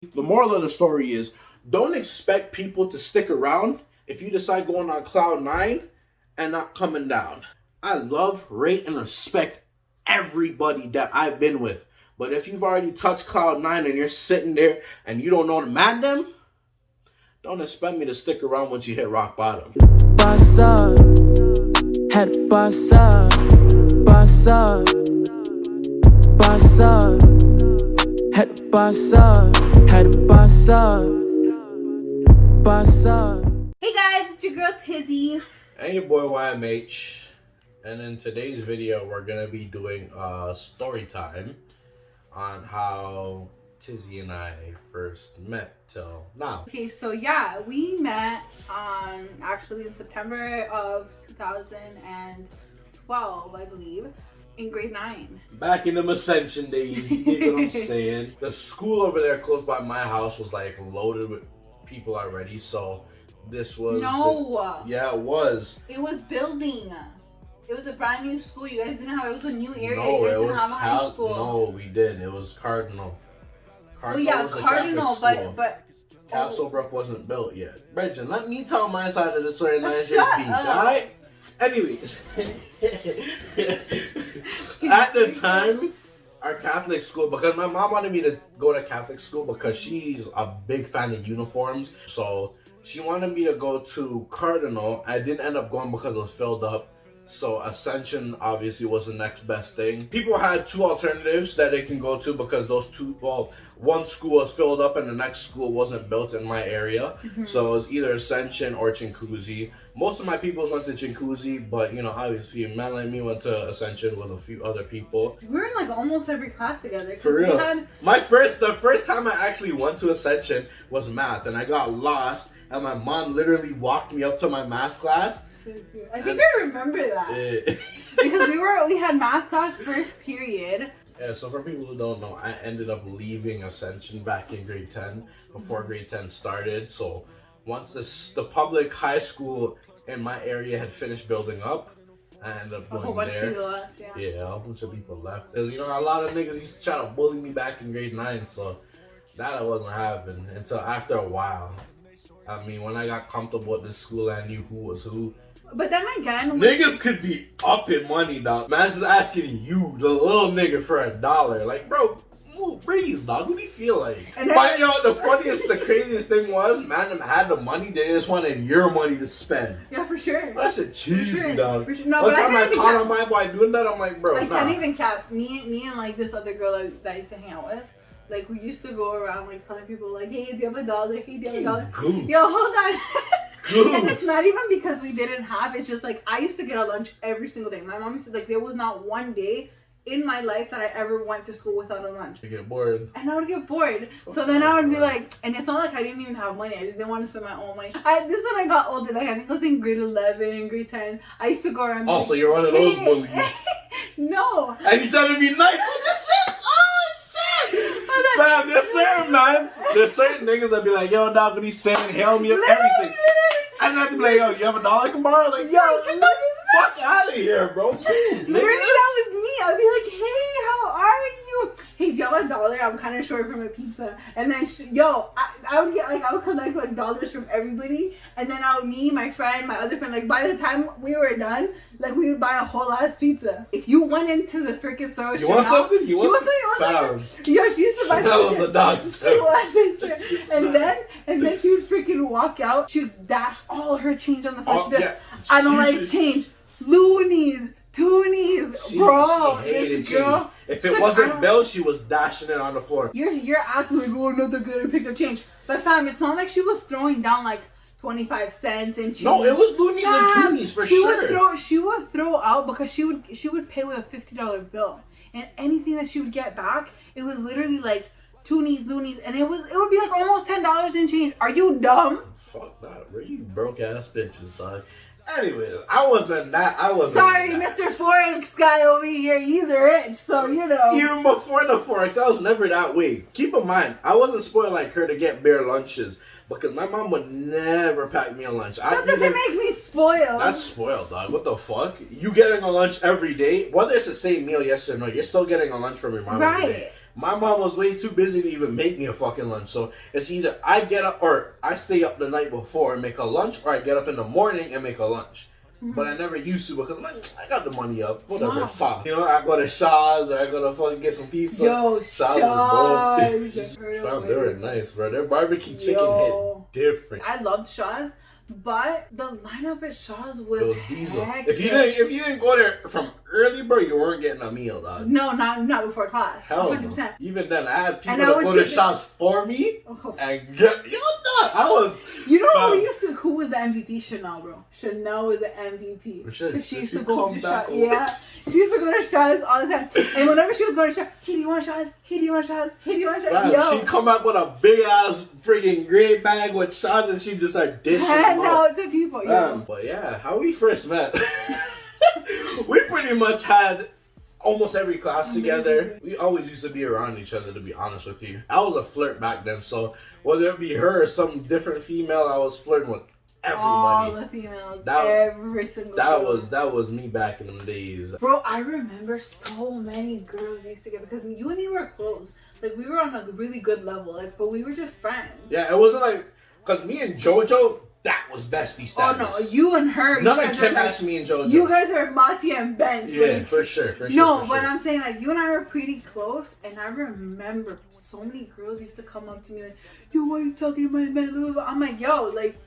The moral of the story is, don't expect people to stick around if you decide going on cloud 9 and not coming down. I love, rate, and respect everybody that I've been with. But if you've already touched cloud 9 and you're sitting there and you don't know to man them, don't expect me to stick around once you hit rock bottom. Boss up, had to boss up, boss up, boss up, had to boss up, had to boss up, boss up. Hey guys, it's your girl Tizzy. And your boy YMH. And in today's video, we're going to be doing a story time on how Tizzy and I first met till now. Okay, so yeah, we met actually in September of 2012, I believe, in grade 9. Back in them Ascension days, you get what I'm saying? The school over there close by my house was like loaded with people already, so this was... Yeah, it was. It was building. It was a brand new school. You guys didn't have, it was a new area. No, you guys it didn't was have a high school. No, we didn't. It was Cardinal. Well, yeah, was a Cardinal, Catholic school. but Castlebrook wasn't built yet. Bridget, let me tell my side of the story and I should be, up. alright? Anyways, at the time, our Catholic school, because my mom wanted me to go to Catholic school because she's a big fan of uniforms, so she wanted me to go to Cardinal. I didn't end up going because it was filled up. So Ascension obviously was the next best thing. People had two alternatives that they can go to because those two, well, one school was filled up and the next school wasn't built in my area. So it was either Ascension or Chinguacousy. Most of my peoples went to Chinguacousy, but you know, obviously a man like me went to Ascension with a few other people. we were in like almost every class together. For real. We had... The first time I actually went to Ascension was math, and I got lost and my mom literally walked me up to my math class. I think I remember that. Because we had math class first period. Yeah, so for people who don't know, I ended up leaving Ascension back in grade 10 before grade 10 started. So once the public high school in my area had finished building up, I ended up going a whole bunch there. of people left, yeah. Yeah, a whole bunch of people left. Because, you know, a lot of niggas used to try to bully me back in grade 9, so that wasn't happening until after a while. I mean, when I got comfortable with this school, I knew who was who. But then again, niggas could be up in money, dog. Man's just asking you, the little nigga, for $1. Like, bro, move, breeze, dog. What do you feel like? But, yo, the craziest thing was, man, them had the money. They just wanted your money to spend. Yeah, for sure. That shit cheesy, dog. For sure. No, one but time I caught on my boy doing that, I'm like, bro, I can't even cap. Me and like this other girl that I used to hang out with. Like, we used to go around, like, telling people, like, hey, do you have $1? Hey, do you have $1? Goose. Yo, hold on. Goose. And it's not even because we didn't have. It's just, like, I used to get a lunch every single day. My mom used to, like, there was not one day in my life that I ever went to school without a lunch. You get bored. And I would get bored. So then I would be like, and it's not like I didn't even have money. I just didn't want to spend my own money. This is when I got older. Like, I think I was in grade 11, grade 10. I used to go around. Oh, so you're one of those bullies. No. And you trying to be nice with the shit? Fam, there's certain niggas that be like, yo, dog, what he's saying, hail me up, everything. And I have to be like, yo, you have $1 I can borrow? Like, yo, get the fuck out of here, bro. Literally, that was me. I'd be like, hey, how are you? Hey, do you have $1? I'm kind of short for my pizza. And then, I would get, like, I would collect, like, dollars from everybody. And then me, my friend, my other friend, like, by the time we were done, like, we would buy a whole ass pizza. If you went into the freaking store, you want something? You want something? Yo, she used to buy something. That was a dog. She was. And then she would freaking walk out. She would dash all her change on the floor. I don't like change. Loonies. Toonies, bro. She hated this girl, change. If it wasn't Bill, she was dashing it on the floor. You're acting like, oh, another girl picked up change. But fam, it's not like she was throwing down like 25 cents and change. No, it was loonies and toonies for sure. She would throw out because she would pay with a $50 bill, and anything that she would get back, it was literally like toonies, loonies, and it would be like almost $10 in change. Are you dumb? Fuck that. Where you broke ass bitches, dog. Anyways, I wasn't Sorry, Mr. Forex guy over here. He's rich, so you know. Even before the Forex, I was never that way. Keep in mind, I wasn't spoiled like her to get bare lunches because my mom would never pack me a lunch. That doesn't make me spoiled. That's spoiled, dog. What the fuck? You getting a lunch every day? Whether it's the same meal, yes or no, you're still getting a lunch from your mom every day. My mom was way too busy to even make me a fucking lunch. So it's either I get up or I stay up the night before and make a lunch, or I get up in the morning and make a lunch. But I never used to because I'm like, I got the money up. Whatever, it's soft. You know, I go to Shaw's or I go to fucking get some pizza. Yo, Shaw's. They were nice, bro. Their barbecue chicken hit different. I loved Shaw's, but the lineup at Shaw's was diesel. hectic. If you didn't go there from early, bro, you weren't getting a meal, dog. No, not before class. Hell 100%. no. Even then, I had people that go to Shaw's for me and get I was. You know who was the MVP? Chanel, bro. Chanel was the MVP. For sure. Because she used to go to Shaw's. Yeah. She used to go to Shaw's all the time. And whenever she was going to Shaw's, hey, do you want Shaw's? Hey, do you want Shaw's? Hey, do you want Shaw's? Yo. She'd come up with a big ass freaking gray bag with Shaw's and she'd just start dishing them out to people, yo. But yeah, how we first met, we pretty much had almost every class together. We always used to be around each other, to be honest with you. I was a flirt back then, so whether it be her or some different female, I was flirting with everybody. All the females, every single that was me back in them days. Bro, I remember so many girls used to get, because you and me were close. Like, we were on a really good level, like, but we were just friends. Yeah, it wasn't like, because me and JoJo, that was bestie status. Oh no, you and her. None of them matched me and JoJo. You guys are Mati and Bench. Yeah, like, for sure. No, but I'm saying, like, you and I were pretty close, and I remember so many girls used to come up to me like, yo, why are you talking to my man? I'm like, yo, like,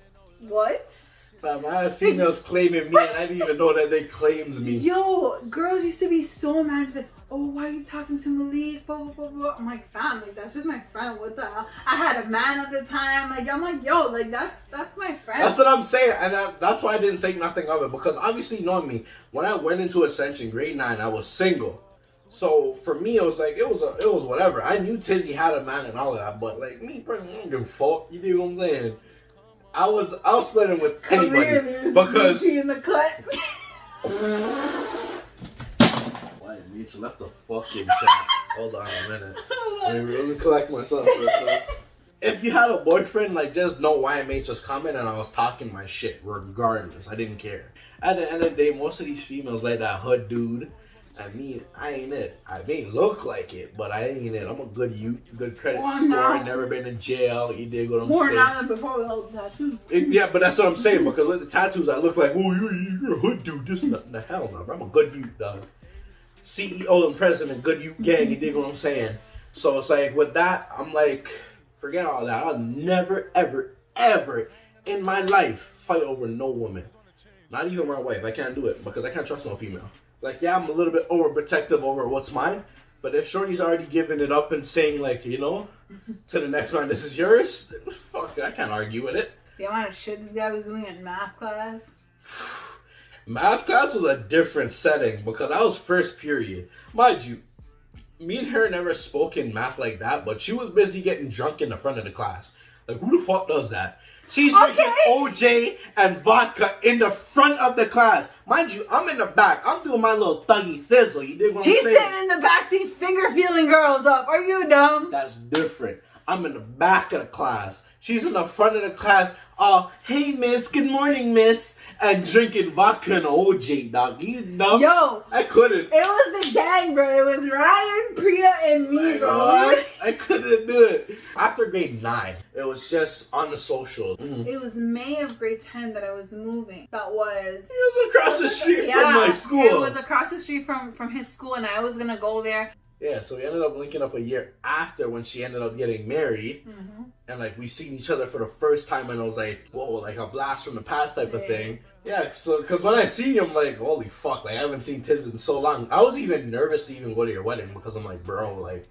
what? Fam, I had females claiming me, and I didn't even know that they claimed me. Yo, girls used to be so mad. It's like, oh, why are you talking to Malik? Blah, blah, blah, blah. I'm like, fam, like, that's just my friend. What the hell? I had a man at the time. Like, I'm like, yo, like, that's my friend. That's what I'm saying, and that's why I didn't think nothing of it. Because obviously, knowing me, when I went into Ascension grade 9, I was single. So for me, it was like it was whatever. I knew Tizzy had a man and all of that, but like me, personally, I don't give a fuck. You know what I'm saying? I was flirting with anybody because in the cut. Why Mitch left the fucking chat? Hold on a minute. Let me collect myself first. If you had a boyfriend, like, just know YMH was coming and I was talking my shit regardless. I didn't care. At the end of the day, most of these females like that hood dude. I mean, I ain't it. I may look like it, but I ain't it. I'm a good youth, good credit score, never been in jail. You dig what I'm saying? More now than before with all the tattoos. Yeah, but that's what I'm saying, because with the tattoos, I look like, oh, you're a hood dude. This and the hell no, bro. I'm a good youth, dog. CEO and president, good youth gang. You dig what I'm saying? So it's like, with that, I'm like, forget all that. I'll never, ever, ever in my life fight over no woman. Not even my wife. I can't do it because I can't trust no female. Like, yeah, I'm a little bit overprotective over what's mine, but if Shorty's already giving it up and saying, like, you know, to the next man, this is yours, fuck, I can't argue with it. The amount of shit this guy was doing in math class. Math class was a different setting because I was first period. Mind you, me and her never spoke in math like that, but she was busy getting drunk in the front of the class. Like, who the fuck does that? She's drinking OJ and vodka in the front of the class. Mind you, I'm in the back. I'm doing my little thuggy thizzle. You dig what I'm saying? He's sitting in the backseat finger feeling girls up. Are you dumb? That's different. I'm in the back of the class. She's in the front of the class. Hey, miss. Good morning, miss. And drinking vodka and OJ, dog. You dumb? Yo. I couldn't. It was the gang, bro. It was Ryan, Priya, and me, bro. I couldn't do it. After grade 9, it was just on the social. It was May of grade 10 that I was moving. That was... It was across the street from my school. It was across the street from his school, and I was going to go there. Yeah, so we ended up linking up a year after when she ended up getting married. Mm-hmm. And, like, we seen each other for the first time, and I was like, whoa, like a blast from the past type of thing. Yeah, so, because when I see you, I'm like, holy fuck, like, I haven't seen Tiz in so long. I was even nervous to even go to your wedding, because I'm like, bro, like,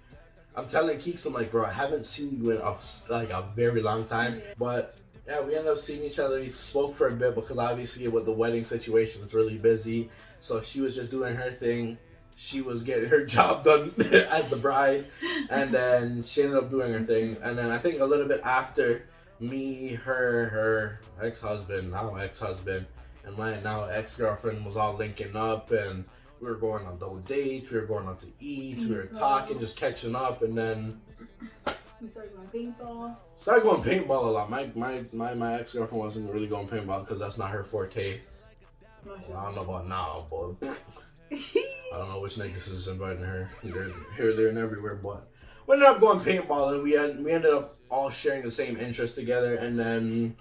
I'm telling Keeks, I'm like, bro, I haven't seen you in, a very long time. Yeah. But, yeah, we ended up seeing each other. We spoke for a bit, because obviously with the wedding situation, it's really busy. So she was just doing her thing. She was getting her job done as the bride, and then she ended up doing her thing. And then I think a little bit after, me, her ex-husband, now ex-husband, and my now ex-girlfriend was all linking up, and we were going on double dates, we were going out to eat, we were talking, just catching up, and then we started going paintball. Started going paintball a lot. My ex-girlfriend wasn't really going paintball because that's not her forte. Well, I don't know about now, but I don't know which niggas is inviting her. They're here, there, and everywhere, but we ended up going paintball, and we ended up all sharing the same interest together. And then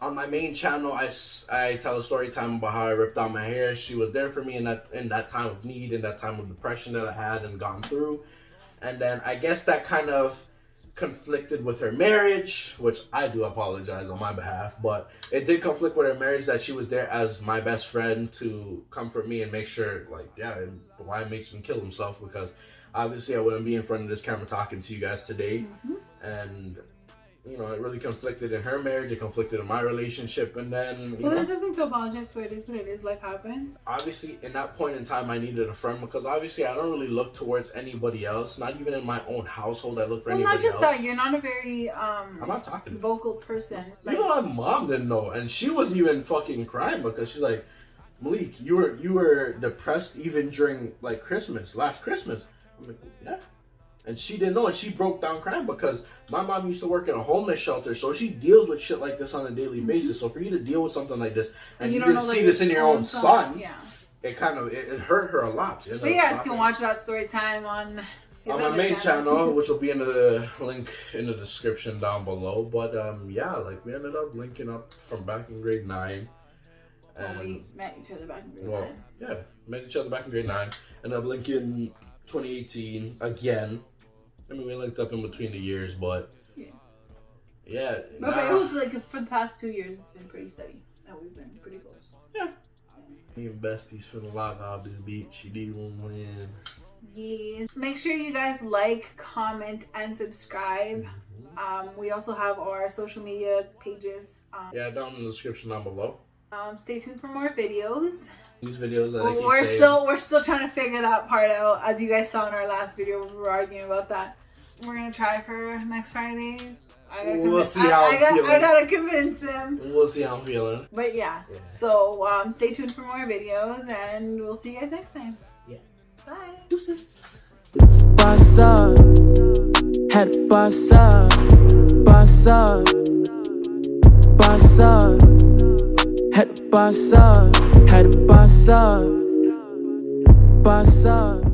on my main channel, I tell a story time about how I ripped out my hair. She was there for me in that time of need, in that time of depression that I had and gone through. And then I guess that kind of conflicted with her marriage, which I do apologize on my behalf, but it did conflict with her marriage that she was there as my best friend to comfort me and make sure, like, yeah, why makes him kill himself, because obviously I wouldn't be in front of this camera talking to you guys today. And you know, it really conflicted in her marriage, it conflicted in my relationship, and then well, there's nothing to apologize for. It is what it is. Life happens. Obviously, in that point in time, I needed a friend, because obviously I don't really look towards anybody else. Not even in my own household, I look for anybody else. Well, not just that. You're not a very I'm not talking vocal person. Like, even my mom didn't know, and she was even fucking crying because she's like, Malik, you were depressed even during like last Christmas. I'm like, yeah. And she didn't know, and she broke down crying because my mom used to work in a homeless shelter, so she deals with shit like this on a daily basis. So for you to deal with something like this, and you didn't see this in your own son, yeah, it kind of it hurt her a lot. But you guys can watch that story time on my main channel, which will be in the link in the description down below. But yeah, like we ended up linking up from back in grade 9. And we met each other back in grade 9. Yeah, met each other back in grade 9. Ended up linking 2018 again. I mean, we linked up in between the years, but yeah. But it was like for the past 2 years, it's been pretty steady, and we've been pretty close. Yeah. Me and besties for the lock off this beach. You need one win. Yeah. Make sure you guys like, comment, and subscribe. We also have our social media pages. Yeah, down in the description down below. Stay tuned for more videos. These videos that I keep saying. We're still trying to figure that part out. As you guys saw in our last video, we were arguing about that. We're gonna try for next Friday. We'll see how I'm feeling. I gotta convince him. We'll see how I'm feeling. But yeah. So stay tuned for more videos, and we'll see you guys next time. Yeah. Bye. Deuces. Boss up, had to boss up, boss up, boss up, had to boss up, had to boss up, boss up.